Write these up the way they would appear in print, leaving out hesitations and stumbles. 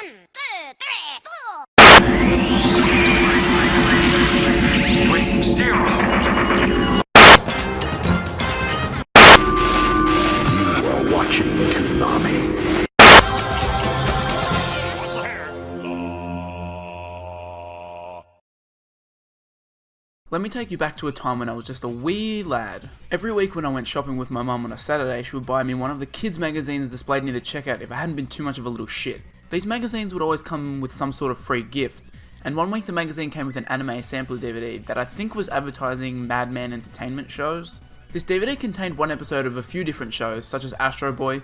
Ring 0. You are watching Toonami. Let me take you back to a time when I was just a wee lad. Every week when I went shopping with my mum on a Saturday, she would buy me one of the kids' magazines displayed near the checkout if I hadn't been too much of a little shit. These magazines would always come with some sort of free gift, and one week the magazine came with an anime sampler DVD that I think was advertising Madman entertainment shows. This DVD contained one episode of a few different shows, such as Astro Boy,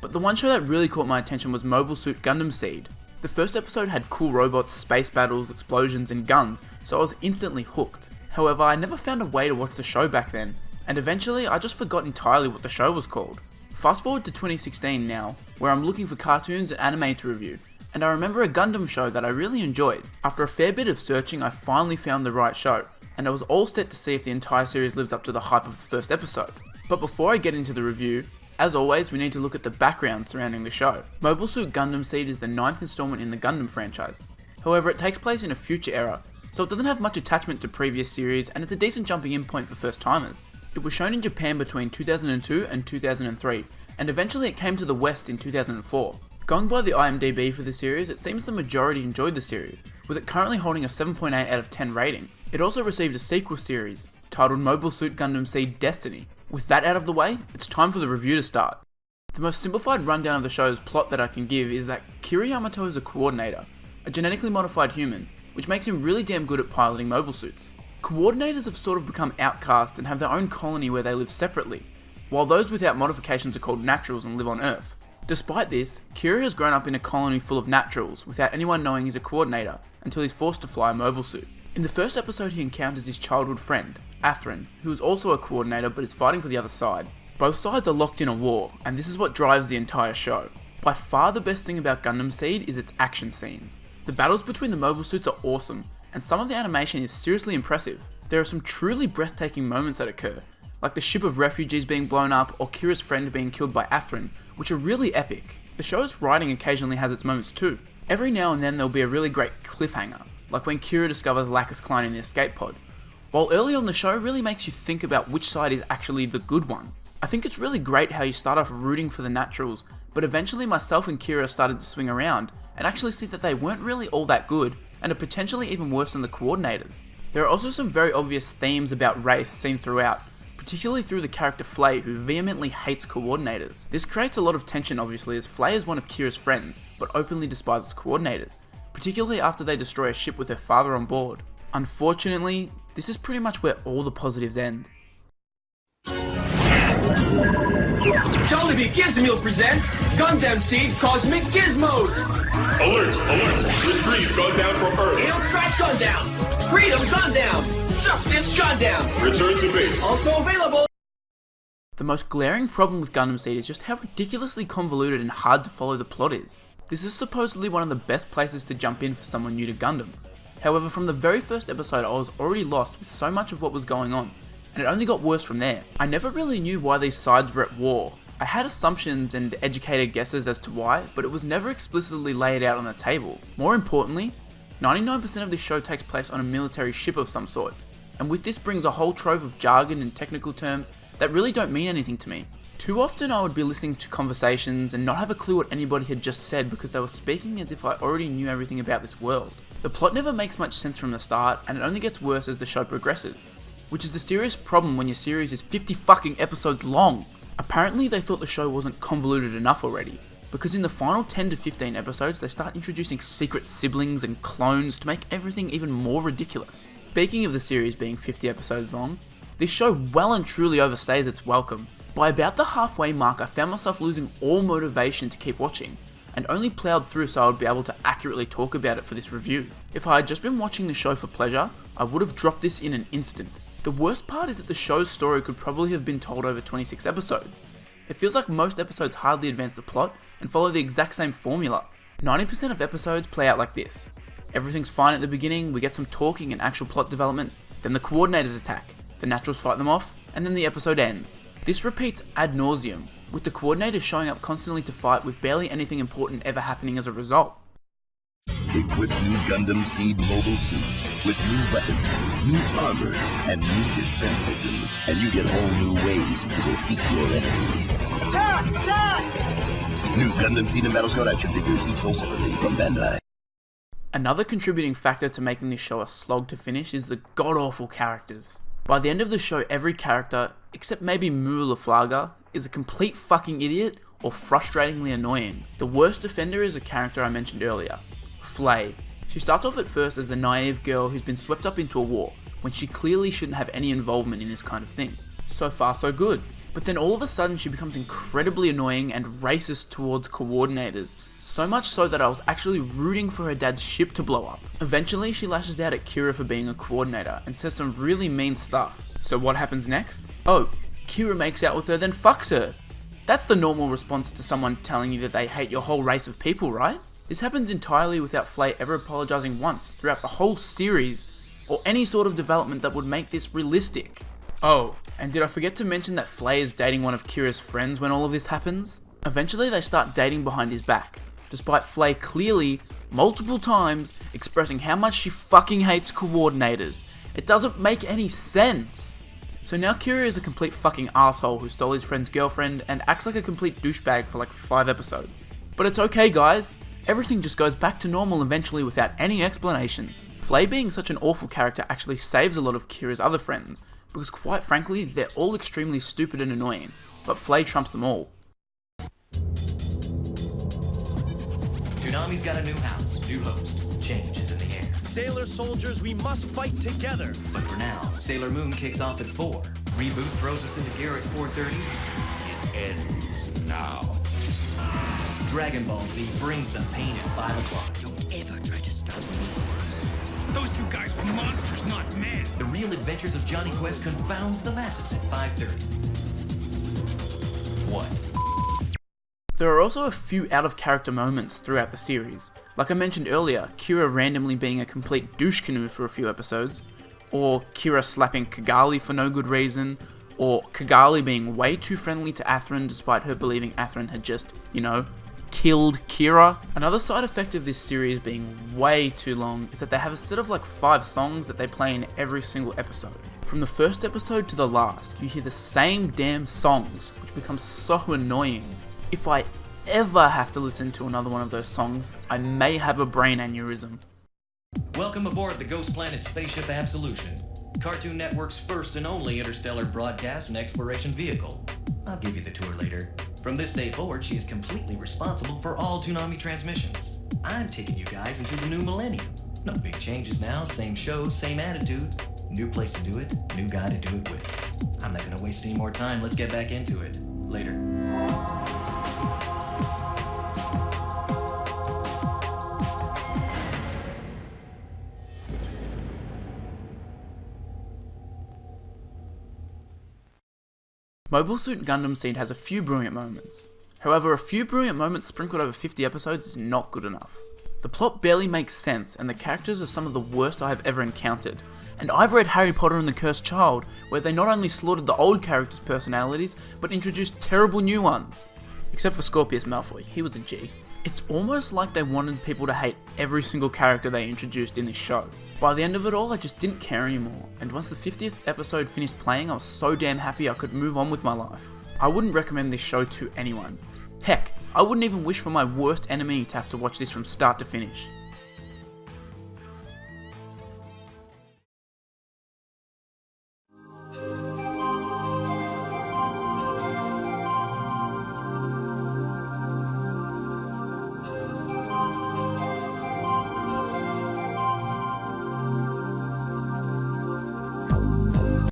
but the one show that really caught my attention was Mobile Suit Gundam Seed. The first episode had cool robots, space battles, explosions, and guns, so I was instantly hooked. However, I never found a way to watch the show back then, and eventually I just forgot entirely what the show was called. Fast forward to 2016 now, where I'm looking for cartoons and anime to review, and I remember a Gundam show that I really enjoyed. After a fair bit of searching, I finally found the right show, and I was all set to see if the entire series lived up to the hype of the first episode. But before I get into the review, as always, we need to look at the background surrounding the show. Mobile Suit Gundam Seed is the 9th installment in the Gundam franchise. However, it takes place in a future era, so it doesn't have much attachment to previous series, and it's a decent jumping in point for first timers. It was shown in Japan between 2002 and 2003, and eventually it came to the West in 2004. Going by the IMDb for the series, it seems the majority enjoyed the series, with it currently holding a 7.8 out of 10 rating. It also received a sequel series, titled Mobile Suit Gundam Seed Destiny. With that out of the way, it's time for the review to start. The most simplified rundown of the show's plot that I can give is that Kira Yamato is a coordinator, a genetically modified human, which makes him really damn good at piloting mobile suits. Coordinators have sort of become outcast and have their own colony where they live separately, while those without modifications are called naturals and live on Earth. Despite this, Kira has grown up in a colony full of naturals without anyone knowing he's a coordinator until he's forced to fly a mobile suit. In the first episode he encounters his childhood friend, Atherin, who is also a coordinator but is fighting for the other side. Both sides are locked in a war, and this is what drives the entire show. By far the best thing about Gundam Seed is its action scenes. The battles between the mobile suits are awesome, and some of the animation is seriously impressive. There are some truly breathtaking moments that occur, like the ship of refugees being blown up or Kira's friend being killed by Atherin, which are really epic. The show's writing occasionally has its moments too. Every now and then there'll be a really great cliffhanger, like when Kira discovers Lacus Klein in the escape pod. While early on the show really makes you think about which side is actually the good one. I think it's really great how you start off rooting for the naturals, but eventually myself and Kira started to swing around and actually see that they weren't really all that good and are potentially even worse than the coordinators. There are also some very obvious themes about race seen throughout, particularly through the character Flay, who vehemently hates coordinators. This creates a lot of tension obviously, as Flay is one of Kira's friends, but openly despises coordinators, particularly after they destroy a ship with her father on board. Unfortunately, this is pretty much where all the positives end. Jollibee Kids Meals presents Gundam Seed Cosmic Gizmos! Alert! Alert! Retrieve Gundam from Earth! Hail Strike Gundam! Freedom Gundam! Justice Gundam! Return to base! Also available! The most glaring problem with Gundam Seed is just how ridiculously convoluted and hard to follow the plot is. This is supposedly one of the best places to jump in for someone new to Gundam. However, from the very first episode I was already lost with so much of what was going on, and it only got worse from there. I never really knew why these sides were at war. I had assumptions and educated guesses as to why, but it was never explicitly laid out on the table. More importantly, 99% of this show takes place on a military ship of some sort, and with this brings a whole trove of jargon and technical terms that really don't mean anything to me. Too often I would be listening to conversations and not have a clue what anybody had just said because they were speaking as if I already knew everything about this world. The plot never makes much sense from the start, and it only gets worse as the show progresses, which is the serious problem when your series is 50 fucking episodes long. Apparently they thought the show wasn't convoluted enough already, because in the final 10 to 15 episodes they start introducing secret siblings and clones to make everything even more ridiculous. Speaking of the series being 50 episodes long, this show well and truly overstays its welcome. By about the halfway mark I found myself losing all motivation to keep watching, and only ploughed through so I would be able to accurately talk about it for this review. If I had just been watching the show for pleasure, I would have dropped this in an instant. The worst part is that the show's story could probably have been told over 26 episodes. It feels like most episodes hardly advance the plot and follow the exact same formula. 90% of episodes play out like this. Everything's fine at the beginning, we get some talking and actual plot development, then the coordinators attack, the naturals fight them off, and then the episode ends. This repeats ad nauseum, with the coordinators showing up constantly to fight with barely anything important ever happening as a result. Equip new Gundam Seed mobile suits with new weapons, new armor, and new defense systems, and you get whole new ways to defeat your enemy. New Gundam Seed and Battle Scout action figures each sold separately from Bandai. Another contributing factor to making this show a slog to finish is the god-awful characters. By the end of the show, every character, except maybe Mu Laflaga, is a complete fucking idiot or frustratingly annoying. The worst offender is a character I mentioned earlier, Flay. She starts off at first as the naive girl who's been swept up into a war, when she clearly shouldn't have any involvement in this kind of thing. So far so good. But then all of a sudden she becomes incredibly annoying and racist towards coordinators, so much so that I was actually rooting for her dad's ship to blow up. Eventually she lashes out at Kira for being a coordinator and says some really mean stuff. So what happens next? Oh, Kira makes out with her then fucks her. That's the normal response to someone telling you that they hate your whole race of people, right? This happens entirely without Flay ever apologizing once throughout the whole series, or any sort of development that would make this realistic. Oh, and did I forget to mention that Flay is dating one of Kira's friends when all of this happens? Eventually they start dating behind his back, despite Flay clearly, multiple times, expressing how much she fucking hates coordinators. It doesn't make any sense. So now Kira is a complete fucking asshole who stole his friend's girlfriend and acts like a complete douchebag for like 5 episodes. But it's okay guys, everything just goes back to normal eventually without any explanation. Flay being such an awful character actually saves a lot of Kira's other friends, because quite frankly, they're all extremely stupid and annoying, but Flay trumps them all. Toonami's got a new house, new host. Change is in the air. Sailor soldiers, we must fight together. But for now, Sailor Moon kicks off at 4. Reboot throws us into gear at 4:30. It ends now. Dragon Ball Z brings the pain at 5 o'clock. Ever try to stop me? Those two guys were monsters, not men. The Real Adventures of Johnny Quest confounds the masses at 5:30. What? There are also a few out-of-character moments throughout the series. Like I mentioned earlier, Kira randomly being a complete douche canoe for a few episodes, or Kira slapping Kigali for no good reason, or Kigali being way too friendly to Athrun despite her believing Athrun had just, killed Kira. Another side effect of this series being way too long is that they have a set of like 5 songs that they play in every single episode. From the first episode to the last, you hear the same damn songs, which becomes so annoying. If I ever have to listen to another one of those songs, I may have a brain aneurysm. Welcome aboard the Ghost Planet Spaceship Absolution, Cartoon Network's first and only interstellar broadcast and exploration vehicle. I'll give you the tour later. From this day forward, she is completely responsible for all Toonami transmissions. I'm taking you guys into the new millennium. No big changes now, same show, same attitude. New place to do it, new guy to do it with. I'm not gonna waste any more time, let's get back into it. Later. Mobile Suit Gundam Seed has a few brilliant moments. However, a few brilliant moments sprinkled over 50 episodes is not good enough. The plot barely makes sense, and the characters are some of the worst I have ever encountered. And I've read Harry Potter and the Cursed Child, where they not only slaughtered the old characters' personalities, but introduced terrible new ones. Except for Scorpius Malfoy, he was a G. It's almost like they wanted people to hate every single character they introduced in this show. By the end of it all, I just didn't care anymore, and once the 50th episode finished playing, I was so damn happy I could move on with my life. I wouldn't recommend this show to anyone. Heck, I wouldn't even wish for my worst enemy to have to watch this from start to finish.